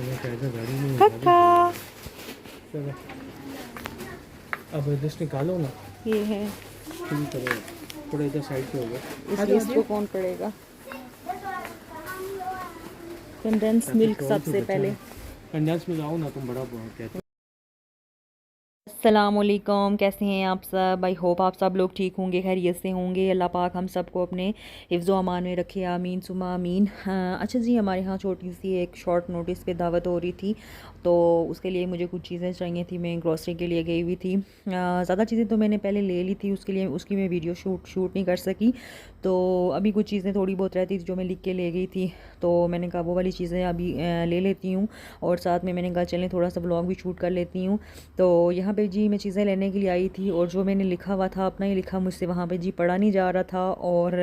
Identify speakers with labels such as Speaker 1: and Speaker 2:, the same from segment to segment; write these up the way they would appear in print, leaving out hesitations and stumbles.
Speaker 1: गाड़ी में
Speaker 2: कक्का।
Speaker 1: चलो अब जस्ट निकालो ना।
Speaker 2: ये है,
Speaker 1: ठीक है, थोड़ा इधर साइड पे हो गया।
Speaker 2: इसलिए इसको कौन पड़ेगा। कंडेंस मिल्क सबसे पहले।
Speaker 1: कंडेंस में लाओ ना, तुम बड़ा कहते।
Speaker 2: अस्सलामुअलैकुम, कैसे हैं आप सब। आई होप आप सब लोग ठीक होंगे, खैरियत से होंगे। अल्लाह पाक हम सबको अपने हिफ्ज़ व अमान में रखे, आमीन सुमा आमीन। अच्छा जी, हमारे यहाँ छोटी सी एक शॉर्ट नोटिस पे दावत हो रही थी, तो उसके लिए मुझे कुछ चीज़ें चाहिए थी। मैं ग्रॉसरी के लिए गई हुई थी। ज़्यादा चीज़ें तो मैंने पहले ले ली थी, उसके लिए उसकी मैं वीडियो शूट नहीं कर सकी। तो अभी कुछ चीज़ें थोड़ी बहुत रहती थी जो मैं लिख के ले गई थी, तो मैंने कहा वो वाली चीज़ें अभी ले लेती हूँ, और साथ में मैंने कहा चलें थोड़ा सा व्लॉग भी शूट कर लेती हूँ। तो यहाँ पे जी मैं चीज़ें लेने के लिए आई थी, और जो मैंने लिखा हुआ था अपना ही लिखा, मुझसे वहाँ पे जी पढ़ा नहीं जा रहा था। और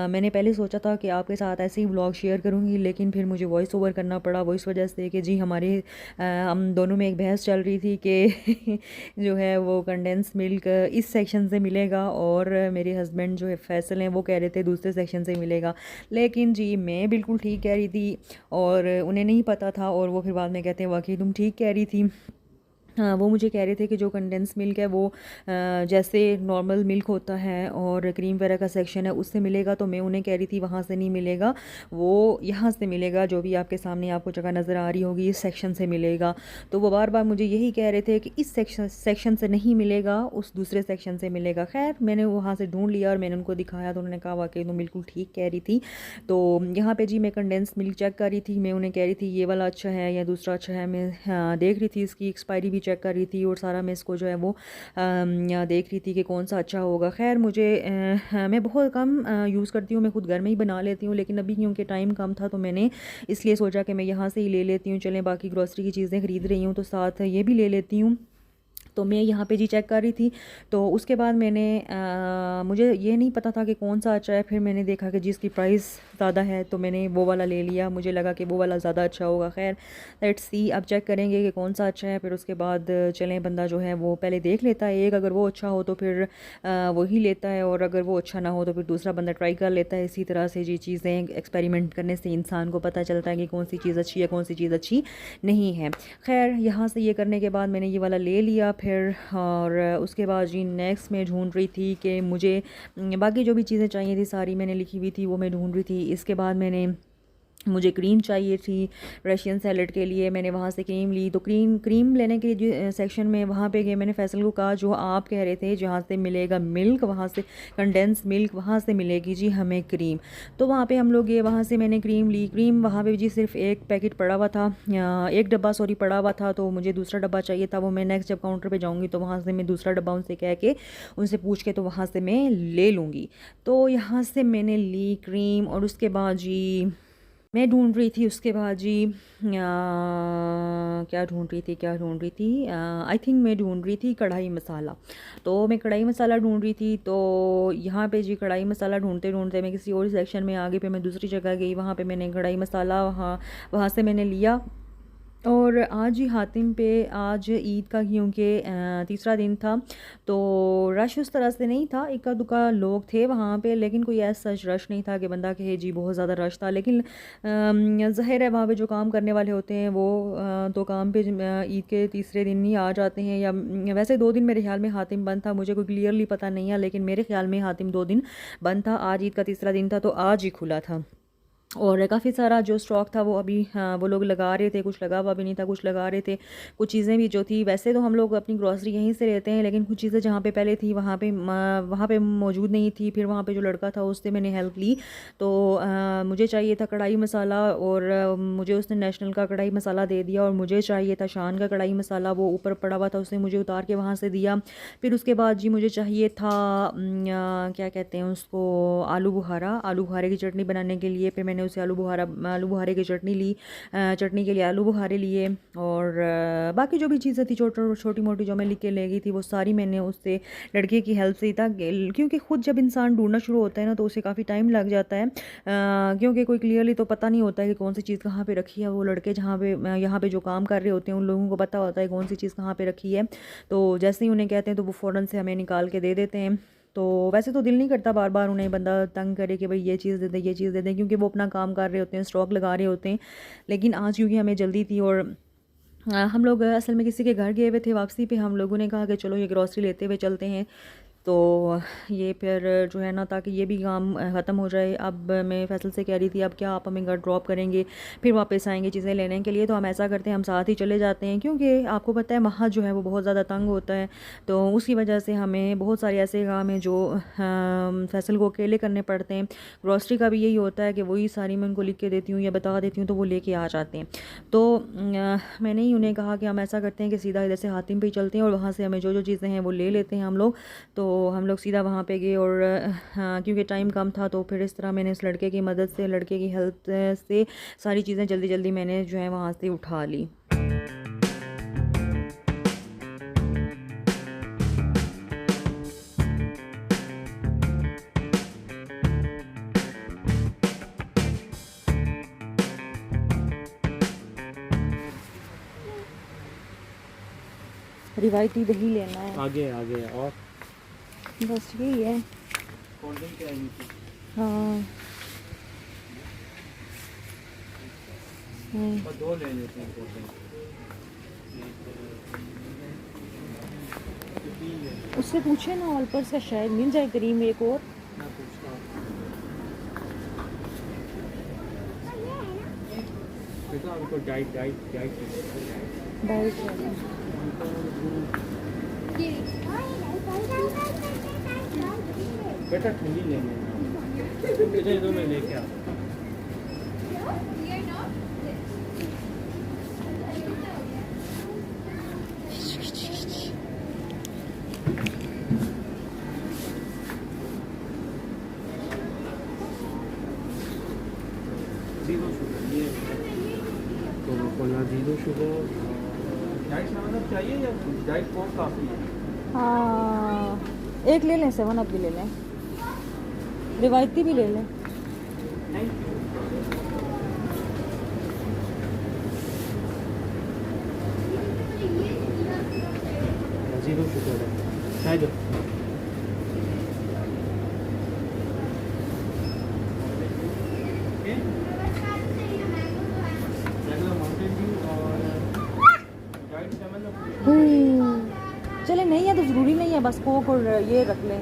Speaker 2: मैंने पहले सोचा था कि आपके साथ ऐसे ही व्लॉग शेयर करूँगी, लेकिन फिर मुझे वॉइस ओवर करना पड़ा। वो इस वजह से कि जी हमारे हम दोनों में एक बहस चल रही थी कि जो है वो कंडेंस मिल्क इस सेक्शन से मिलेगा, और मेरे हस्बैंड जो है फैसल हैं वो कह रहे थे दूसरे सेक्शन से मिलेगा। लेकिन जी मैं बिल्कुल ठीक कह रही थी और उन्हें नहीं पता था, और वो फिर बाद में कहते हैं वाकई तुम ठीक कह रही थी। हाँ, वो मुझे कह रहे थे कि जो कंडेंस मिल्क है वो जैसे नॉर्मल मिल्क होता है और क्रीम वगैरह का सेक्शन है उससे मिलेगा, तो मैं उन्हें कह रही थी वहाँ से नहीं मिलेगा, वो यहाँ से मिलेगा, जो भी आपके सामने आपको जगह नज़र आ रही होगी इस सेक्शन से मिलेगा। तो वो बार बार मुझे यही कह रहे थे कि इस सेक्शन से नहीं मिलेगा, उस दूसरे सेक्शन से मिलेगा। खैर मैंने वहाँ से ढूंढ लिया और मैंने उनको दिखाया, तो उन्होंने कहा वाकई तुम बिल्कुल ठीक कह रही थी। तो यहाँ पे जी मैं कंडेंस मिल्क चेक कर रही थी, मैं उन्हें कह रही थी ये वाला अच्छा है या दूसरा अच्छा है। मैं देख रही थी इसकी एक्सपायरी भी चेक कर रही थी, और सारा मैं इसको जो है वो देख रही थी कि कौन सा अच्छा होगा। खैर मुझे मैं बहुत कम यूज़ करती हूँ, मैं खुद घर में ही बना लेती हूँ, लेकिन अभी क्योंकि टाइम कम था तो मैंने इसलिए सोचा कि मैं यहाँ से ही ले लेती हूँ। चलें बाकी ग्रॉसरी की चीज़ें ख़रीद रही हूँ तो साथ ये भी ले लेती हूँ। तो मैं यहाँ पे जी चेक कर रही थी, तो उसके बाद मैंने मुझे ये नहीं पता था कि कौन सा अच्छा है। फिर मैंने देखा कि जिसकी प्राइस ज़्यादा है तो मैंने वो वाला ले लिया, मुझे लगा कि वो वाला ज़्यादा अच्छा होगा। खैर लेट्स सी, अब चेक करेंगे कि कौन सा अच्छा है, फिर उसके बाद चलें बंदा जो है वो पहले देख लेता है एक, अगर वो अच्छा हो तो फिर वही लेता है, और अगर वो अच्छा ना हो तो फिर दूसरा बंदा ट्राई कर लेता है। इसी तरह से जी चीज़ें एक्सपेरिमेंट करने से इंसान को पता चलता है कि कौन सी चीज़ अच्छी है कौन सी चीज़ अच्छी नहीं है। खैर यहाँ से ये करने के बाद मैंने ये वाला ले लिया फिर, और उसके बाद जी नेक्स्ट मैं ढूंढ रही थी कि मुझे बाकी जो भी चीज़ें चाहिए थी सारी मैंने लिखी हुई थी, वो मैं ढूंढ रही थी। इसके बाद मुझे क्रीम चाहिए थी रशियन सैलड के लिए, मैंने वहाँ से क्रीम ली। तो क्रीम क्रीम लेने के लिए जो सेक्शन में वहाँ पे गए, मैंने फैसल को कहा जो आप कह रहे थे जहाँ से मिलेगा मिल्क, वहाँ से कंडेंस मिल्क वहाँ से मिलेगी जी हमें क्रीम। तो वहाँ पे हम लोग गए, वहाँ से मैंने क्रीम ली। क्रीम वहाँ पे जी सिर्फ एक पैकेट पड़ा हुआ था, एक डब्बा सॉरी पड़ा हुआ था, तो मुझे दूसरा डब्बा चाहिए था। वो मैं नेक्स्ट जब काउंटर पर जाऊँगी तो वहाँ से मैं दूसरा डब्बा उनसे कह के उनसे पूछ के तो वहाँ से मैं ले लूँगी। तो यहाँ से मैंने ली क्रीम, और उसके बाद जी मैं ढूंढ रही थी उसके बाद जी क्या ढूंढ रही थी आई थिंक मैं ढूंढ रही थी कढ़ाई मसाला। तो मैं कढ़ाई मसाला ढूंढ रही थी, तो यहाँ पे जी कढ़ाई मसाला ढूंढते ढूंढते मैं किसी और सेक्शन में आ गई, फिर मैं दूसरी जगह गई, वहाँ पे मैंने कढ़ाई मसाला वहाँ वहाँ से मैंने लिया। और आज ही हातिम पे आज ईद का क्योंकि तीसरा दिन था, तो रश उस तरह से नहीं था, इक्का दुक्का लोग थे वहाँ पे, लेकिन कोई ऐसा सच रश नहीं था कि बंदा कहे जी बहुत ज़्यादा रश था। लेकिन ज़ाहिर है वहाँ पे जो काम करने वाले होते हैं वो तो काम पे ईद के तीसरे दिन ही आ जाते हैं, या वैसे 2 दिन मेरे ख्याल में हातिम बंद था, मुझे कोई क्लियरली पता नहीं है, लेकिन मेरे ख्याल में हातिम 2 दिन बंद था। आज ईद का तीसरा दिन था तो आज ही खुला था। और काफ़ी सारा जो स्टॉक था वो अभी वो लोग लगा रहे थे, कुछ लगा हुआ भी नहीं था, कुछ लगा रहे थे। कुछ चीज़ें भी जो थी, वैसे तो हम लोग अपनी ग्रॉसरी यहीं से लेते हैं, लेकिन कुछ चीज़ें जहाँ पे पहले थी वहाँ पे मौजूद नहीं थी। फिर वहाँ पे जो लड़का था उससे मैंने हेल्प ली। तो मुझे चाहिए था कढ़ाई मसाला, और मुझे उसने नेशनल का कढ़ाई मसाला दे दिया, और मुझे चाहिए था शान का कढ़ाई मसाला, वो ऊपर पड़ा हुआ था, उसने मुझे उतार के वहाँ से दिया। फिर उसके बाद जी मुझे चाहिए था क्या कहते हैं उसको, आलू बुखारा, आलू बुखारे की चटनी बनाने के लिए। फिर मैंने उसे आलू बुखारे की चटनी ली, चटनी के लिए आलू बुखारे लिए। और बाकी जो भी चीज़ें थी छोटी मोटी जो मैं लिख के ले गई थी वो सारी मैंने उससे लड़के की हेल्प से ही था, क्योंकि ख़ुद जब इंसान ढूंढना शुरू होता है ना तो उसे काफ़ी टाइम लग जाता है, क्योंकि कोई क्लियरली तो पता नहीं होता है कि कौन सी चीज़ कहाँ पे रखी है। वो लड़के जहाँ पे यहाँ पे जो काम कर रहे होते हैं उन लोगों को पता होता है कौन सी चीज़ कहाँ पे रखी है, तो जैसे ही उन्हें कहते हैं तो वो फ़ौरन से हमें निकाल के दे देते हैं। तो वैसे तो दिल नहीं करता बार बार उन्हें बंदा तंग करे कि भाई ये चीज़ दे दे ये चीज़ दे दे, क्योंकि वो अपना काम कर रहे होते हैं, स्टॉक लगा रहे होते हैं। लेकिन आज क्योंकि हमें जल्दी थी और हम लोग असल में किसी के घर गए हुए थे, वापसी पे हम लोगों ने कहा कि चलो ये ग्रॉसरी लेते हुए चलते हैं। तो ये फिर जो है ना, ताकि ये भी काम ख़त्म हो जाए। अब मैं फैसल से कह रही थी अब क्या आप हमें घर ड्रॉप करेंगे फिर वापस आएंगे चीज़ें लेने के लिए, तो हम ऐसा करते हैं हम साथ ही चले जाते हैं, क्योंकि आपको पता है वहाँ जो है वो बहुत ज़्यादा तंग होता है। तो उसकी वजह से हमें बहुत सारे ऐसे काम हैं जो फैसल को अकेले करने पड़ते हैं। ग्रॉसरी का भी यही होता है कि वही सारी मैं उनको लिख के देती हूँ या बता देती हूँ तो वो लेके आ जाते हैं। तो मैंने ही उन्हें कहा कि हम ऐसा करते हैं कि सीधा इधर से हातिम पे चलते हैं और वहाँ से हमें जो जो चीज़ें हैं वो ले लेते हैं हम लोग। तो हम लोग सीधा वहाँ पे गए और हाँ, क्योंकि टाइम कम था तो फिर इस तरह मैंने इस लड़के की मदद से, लड़के की हेल्प से सारी चीज़ें जल्दी जल्दी मैंने जो है वहाँ से उठा ली। रिवायती दही लेना है,
Speaker 1: आगे आगे और
Speaker 2: बस यही है।
Speaker 1: कोल्ड ड्रिंक क्या है?
Speaker 2: हाँ
Speaker 1: और दो ले लेते हैं कोल्ड ड्रिंक।
Speaker 2: उससे पूछे ना ऑलपर्स का शायद मिल जाए करीम एक और।
Speaker 1: मैं पूछता हूँ बेटा, उनको डाइट डाइट डाइट
Speaker 2: डाइट
Speaker 1: बेटा ठंडी लेने बेटा दो में लेके आ। जीरो शुगर ये तो कोला जीरो शुगर। डाइट का मतलब चाहिए या डाइट कोक काफ़ी है?
Speaker 2: हाँ एक ले लें, 7 अप भी ले लें, रिवायती भी ले लें।
Speaker 1: जीरो शुगर है शायद।
Speaker 2: चले नहीं है तो ज़रूरी नहीं है, बस कोक और ये रख लें,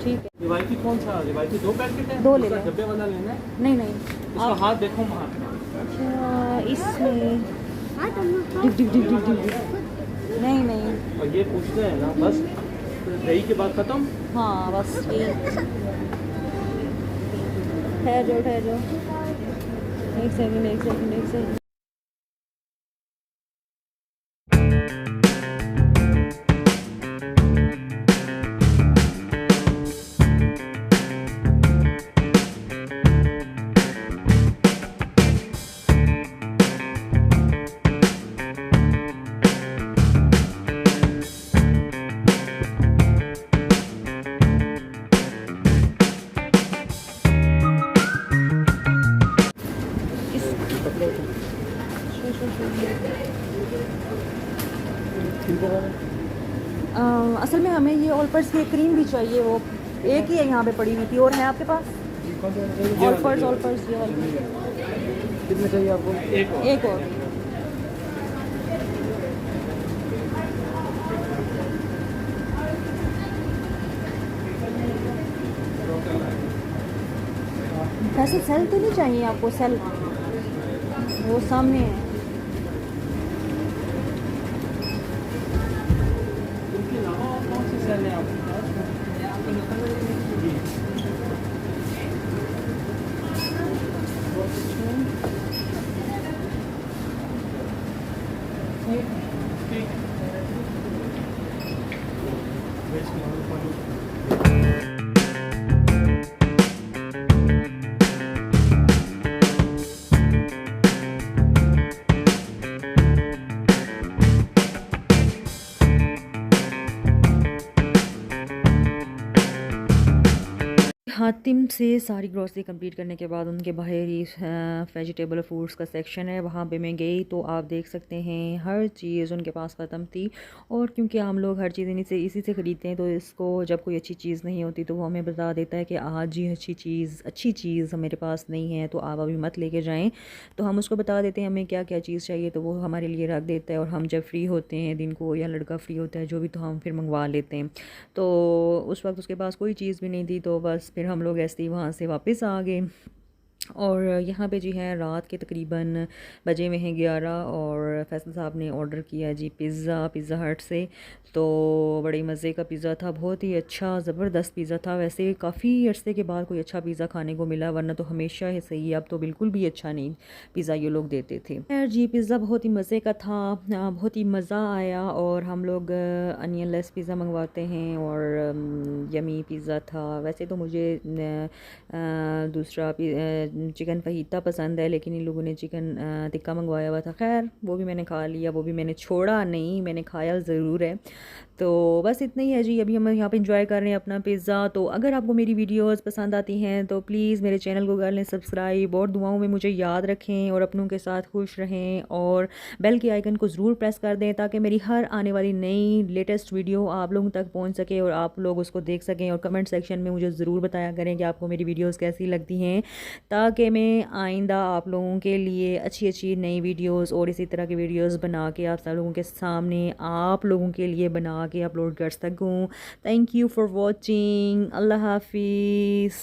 Speaker 2: ठीक है।
Speaker 1: रिवायती कौन सा? रिवायती 2 पैकेट है?
Speaker 2: दो ले लें।
Speaker 1: डब्बे वाला लेना है?
Speaker 2: नहीं नहीं
Speaker 1: उसका हाथ देखो वहाँ।
Speaker 2: अच्छा इसमें dip dip dip dip dip नहीं नहीं।
Speaker 1: और ये पूछते हैं ना बस दही के बाद खत्म।
Speaker 2: हाँ बस ये ठहर जाओ एक सेकंड। असल में हमें ये ऑलपर्स की क्रीम भी चाहिए, वो एक ही है यहाँ पे पड़ी हुई थी। और है आपके पास ऑलपर्स ये वाली?
Speaker 1: कितने चाहिए आपको?
Speaker 2: एक और वैसे सेल तो नहीं चाहिए आपको? सेल वो सामने है। हातिम से सारी ग्रॉसरी कंप्लीट करने के बाद उनके बाहर ही वेजिटेबल फ्रूट्स का सेक्शन है, वहाँ पे मैं गई तो आप देख सकते हैं हर चीज़ उनके पास ख़त्म थी। और क्योंकि हम लोग हर चीज़ इसी से ख़रीदते हैं तो इसको जब कोई अच्छी चीज़ नहीं होती तो वो हमें बता देता है कि आज ही अच्छी चीज़ मेरे पास नहीं है तो आप अभी मत लेके जाएँ। तो हम उसको बता देते हैं हमें क्या क्या चीज़ चाहिए, तो वो हमारे लिए रख देता है और हम जब फ्री होते हैं दिन को या लड़का फ्री होता है जो भी, तो हम फिर मंगवा लेते हैं। तो उस वक्त उसके पास कोई चीज़ भी नहीं थी, तो बस फिर हम लोग ऐसे ही वहाँ से वापस आ गए। और यहाँ पे जी है रात के तकरीबन बजे में हैं 11 और फैसल साहब ने ऑर्डर किया जी पिज़्ज़ा हट से। तो बड़े मज़े का पिज़्ज़ा था, बहुत ही अच्छा ज़बरदस्त पिज़्ज़ा था। वैसे काफ़ी अरसे के बाद कोई अच्छा पिज़्ज़ा खाने को मिला, वरना तो हमेशा ही सही, अब तो बिल्कुल भी अच्छा नहीं पिज़्ज़ा ये लोग देते थे। खैर जी पिज़्ज़ा बहुत ही मज़े का था, बहुत ही मज़ा आया। और हम लोग अनियन लेस पिज़्ज़ा मंगवाते हैं और यमी पिज़्ज़ा था। वैसे तो मुझे दूसरा चिकन फहीता पसंद है, लेकिन इन लोगों ने चिकन टिक्का मंगवाया हुआ था। खैर वो भी मैंने खा लिया, वो भी मैंने छोड़ा नहीं, मैंने खाया ज़रूर है। तो बस इतना ही है जी, अभी हम यहाँ पे इंजॉय कर रहे हैं अपना पिज़्ज़ा। तो अगर आपको मेरी वीडियोस पसंद आती हैं तो प्लीज़ मेरे चैनल को कर लें सब्सक्राइब और दुआओं में मुझे याद रखें और अपनों के साथ खुश रहें और बेल के आइकन को ज़रूर प्रेस कर दें ताकि मेरी हर आने वाली नई लेटेस्ट वीडियो आप लोगों तक पहुँच सके और आप लोग उसको देख सकें। और कमेंट सेक्शन में मुझे ज़रूर बताया करें कि आपको मेरी वीडियोज़ कैसी लगती हैं, ताकि मैं आइंदा आप लोगों के लिए अच्छी नई वीडियोस और इसी तरह की वीडियोस बना के आप सब लोगों के सामने आप लोगों के लिए बना के अपलोड कर सकूं। Thank you for watching. अल्लाह हाफिज़।